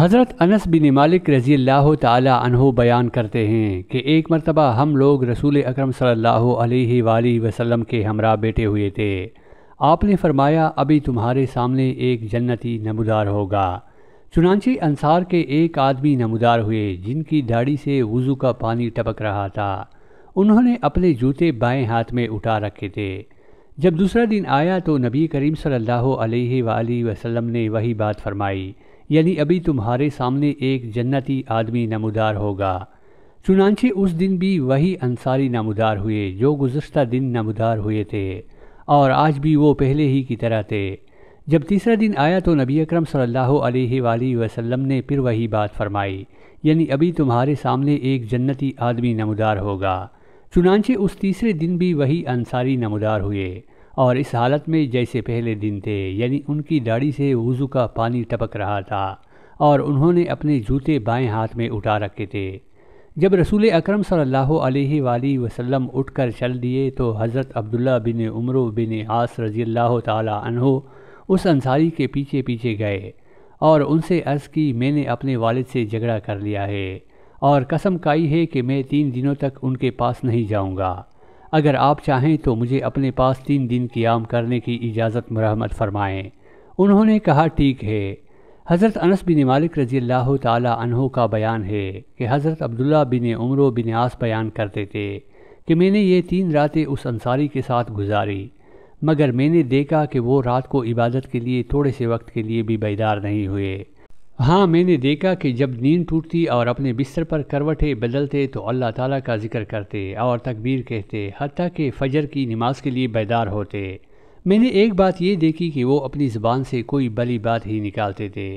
حضرت انس بن مالک رضی اللہ تعالی عنہ بیان کرتے ہیں کہ ایک مرتبہ ہم لوگ رسول اکرم صلی اللہ علیہ وآلہ وسلم کے ہمراہ بیٹھے ہوئے تھے۔ آپ نے فرمایا ابھی تمہارے سامنے ایک جنتی نمودار ہوگا۔ چنانچہ انصار کے ایک آدمی نمودار ہوئے جن کی داڑھی سے وضو کا پانی ٹپک رہا تھا۔ انہوں نے اپنے جوتے بائیں ہاتھ میں اٹھا رکھے تھے۔ جب دوسرا دن آیا تو نبی کریم صلی اللہ علیہ وآلہ وسلم نے وہی بات فرمائی، یعنی ابھی تمہارے سامنے ایک جنتی آدمی نمودار ہوگا۔ چنانچہ اس دن بھی وہی انصاری نمودار ہوئے جو گزشتہ دن نمودار ہوئے تھے، اور آج بھی وہ پہلے ہی کی طرح تھے۔ جب تیسرا دن آیا تو نبی اکرم صلی اللہ علیہ وآلہ وسلم نے پھر وہی بات فرمائی، یعنی ابھی تمہارے سامنے ایک جنتی آدمی نمودار ہوگا۔ چنانچہ اس تیسرے دن بھی وہی انصاری نمودار ہوئے، اور اس حالت میں جیسے پہلے دن تھے، یعنی ان کی داڑھی سے وضو کا پانی ٹپک رہا تھا، اور انہوں نے اپنے جوتے بائیں ہاتھ میں اٹھا رکھے تھے۔ جب رسول اکرم صلی اللہ علیہ وآلہ وسلم اٹھ کر چل دیے تو حضرت عبداللہ بن عمرو بن عاص رضی اللہ تعالی عنہ اس انصاری کے پیچھے پیچھے گئے اور ان سے عرض کی، میں نے اپنے والد سے جھگڑا کر لیا ہے اور قسم کھائی ہے کہ میں 3 دنوں تک ان کے پاس نہیں جاؤں گا۔ اگر آپ چاہیں تو مجھے اپنے پاس 3 دن قیام کرنے کی اجازت مرحمت فرمائیں۔ انہوں نے کہا ٹھیک ہے۔ حضرت انس بن مالک رضی اللہ تعالی عنہ کا بیان ہے کہ حضرت عبداللہ بن عمرو بن عاص بیان کرتے تھے کہ میں نے یہ 3 راتیں اس انصاری کے ساتھ گزاری، مگر میں نے دیکھا کہ وہ رات کو عبادت کے لیے تھوڑے سے وقت کے لیے بھی بیدار نہیں ہوئے۔ ہاں، میں نے دیکھا کہ جب نیند ٹوٹتی اور اپنے بستر پر کروٹیں بدلتے تو اللہ تعالیٰ کا ذکر کرتے اور تکبیر کہتے، حتیٰ کہ فجر کی نماز کے لیے بیدار ہوتے۔ میں نے ایک بات یہ دیکھی کہ وہ اپنی زبان سے کوئی بلی بات ہی نکالتے تھے۔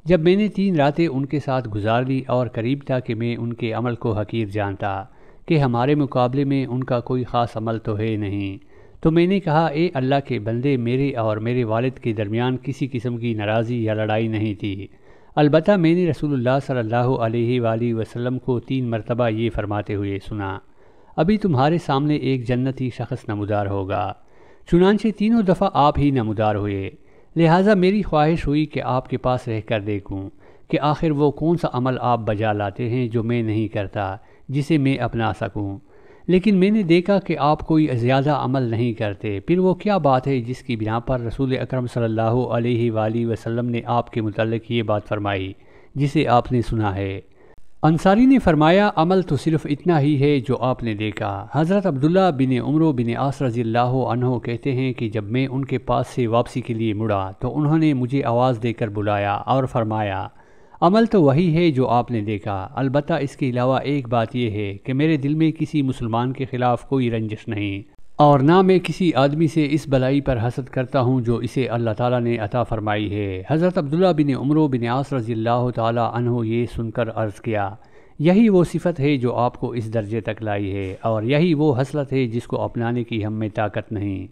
جب میں نے 3 راتیں ان کے ساتھ گزار لی اور قریب تھا کہ میں ان کے عمل کو حقیر جانتا کہ ہمارے مقابلے میں ان کا کوئی خاص عمل تو ہے نہیں، تو میں نے کہا، اے اللہ کے بندے، میرے اور میرے والد کے درمیان کسی قسم کی ناراضی یا لڑائی نہیں تھی، البتہ میں نے رسول اللہ صلی اللہ علیہ وآلہ وسلم کو 3 مرتبہ یہ فرماتے ہوئے سنا، ابھی تمہارے سامنے ایک جنتی شخص نمودار ہوگا۔ چنانچہ تینوں دفعہ آپ ہی نمودار ہوئے، لہٰذا میری خواہش ہوئی کہ آپ کے پاس رہ کر دیکھوں کہ آخر وہ کون سا عمل آپ بجا لاتے ہیں جو میں نہیں کرتا، جسے میں اپنا سکوں۔ لیکن میں نے دیکھا کہ آپ کوئی زیادہ عمل نہیں کرتے، پھر وہ کیا بات ہے جس کی بنا پر رسول اکرم صلی اللہ علیہ وآلہ وسلم نے آپ کے متعلق یہ بات فرمائی جسے آپ نے سنا ہے؟ انصاری نے فرمایا، عمل تو صرف اتنا ہی ہے جو آپ نے دیکھا۔ حضرت عبداللہ بن عمرو بن عاص رضی اللہ عنہ کہتے ہیں کہ جب میں ان کے پاس سے واپسی کے لیے مڑا تو انہوں نے مجھے آواز دے کر بلایا اور فرمایا، عمل تو وہی ہے جو آپ نے دیکھا، البتہ اس کے علاوہ ایک بات یہ ہے کہ میرے دل میں کسی مسلمان کے خلاف کوئی رنجش نہیں، اور نہ میں کسی آدمی سے اس بلائی پر حسد کرتا ہوں جو اسے اللہ تعالیٰ نے عطا فرمائی ہے۔ حضرت عبداللہ بن عمرو بن عاص رضی اللہ تعالی عنہ یہ سن کر عرض کیا، یہی وہ صفت ہے جو آپ کو اس درجے تک لائی ہے، اور یہی وہ خصلت ہے جس کو اپنانے کی ہم میں طاقت نہیں۔